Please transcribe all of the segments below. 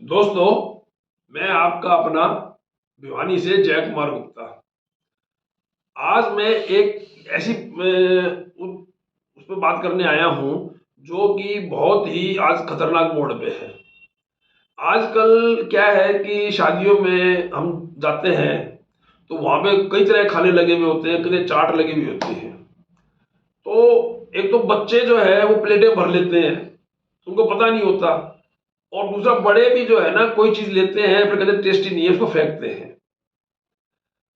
दोस्तों, मैं आपका अपना भिवानी से जय कुमार गुप्ता। आज मैं एक ऐसी उस पर बात करने आया हूं जो कि बहुत ही आज खतरनाक मोड़ पे है। आजकल क्या है कि शादियों में हम जाते हैं तो वहां पे कई तरह के खाने लगे हुए होते हैं, कई चाट लगी हुई होती है। तो एक तो बच्चे जो है वो प्लेटें भर लेते हैं, उनको पता नहीं होता। और दूसरा, बड़े भी जो है ना, कोई चीज लेते हैं फिर कहते टेस्टी नहीं है, उसको फेंकते हैं।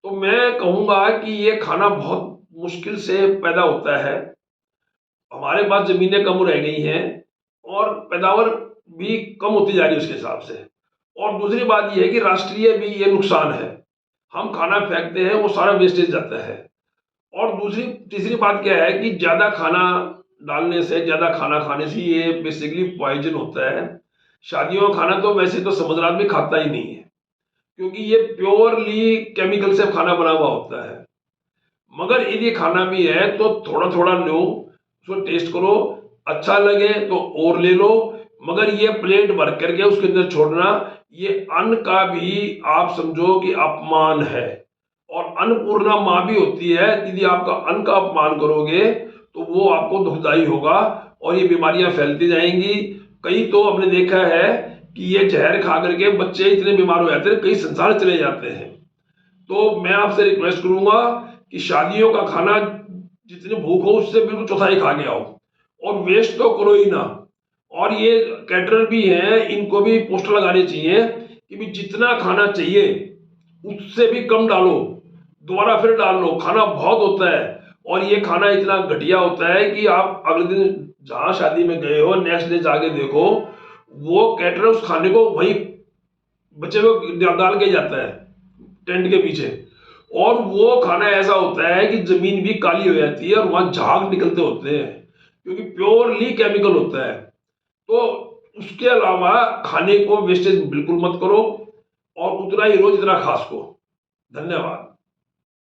तो मैं कहूंगा कि ये खाना बहुत मुश्किल से पैदा होता है। हमारे पास जमीनें कम रह गई हैं और पैदावार भी कम होती जा रही है उसके हिसाब से। और दूसरी बात ये है कि राष्ट्रीय भी ये नुकसान है। हम खाना फेंकते हैं, वो सारा वेस्टेज जाता है। और दूसरी तीसरी बात क्या है कि ज्यादा खाना डालने से, ज्यादा खाना खाने से ये बेसिकली पॉइजन होता है। शादियों का खाना तो वैसे तो समुद्र आदमी खाता ही नहीं है, क्योंकि ये प्योरली केमिकल से खाना बना हुआ होता है। मगर यदि खाना भी है तो थोड़ा थोड़ा लो, उसको टेस्ट करो, अच्छा लगे तो और ले लो। मगर ये प्लेट भर करके उसके अंदर छोड़ना, ये अन्न का भी आप समझो कि अपमान है। और अन्नपूर्णा माँ भी होती है, यदि आपका अन्न का अपमान करोगे तो वो आपको दुखदाई होगा और ये बीमारियां फैलती जाएंगी। कई तो हमने देखा है कि ये जहर खा करके बच्चे इतने बीमार हो जाते हैं, कई संसार चले जाते हैं। तो मैं आपसे रिक्वेस्ट करूंगा कि शादियों का खाना जितनी भूख हो उससे बिल्कुल चौथाई खा के आओ, और वेस्ट तो करो ही ना। और ये कैटरर भी हैं, इनको भी पोस्टर लगाने चाहिए कि भी जितना खाना चाहिए उससे भी कम डालो, दोबारा फिर डाल लो। खाना बहुत होता है और ये खाना इतना घटिया होता है कि आप अगले दिन जहां शादी में गए हो, नेक्स्ट डे जाके देखो, वो कैटरर उस खाने को वही बच्चे को डाल के जाता है टेंट के पीछे। और वो खाना ऐसा होता है कि जमीन भी काली हो जाती है और वहां झाग निकलते होते हैं, क्योंकि प्योरली केमिकल होता है। तो उसके अलावा खाने को वेस्टेज बिल्कुल मत करो, और उतना ही रोज इतना खा सको। धन्यवाद।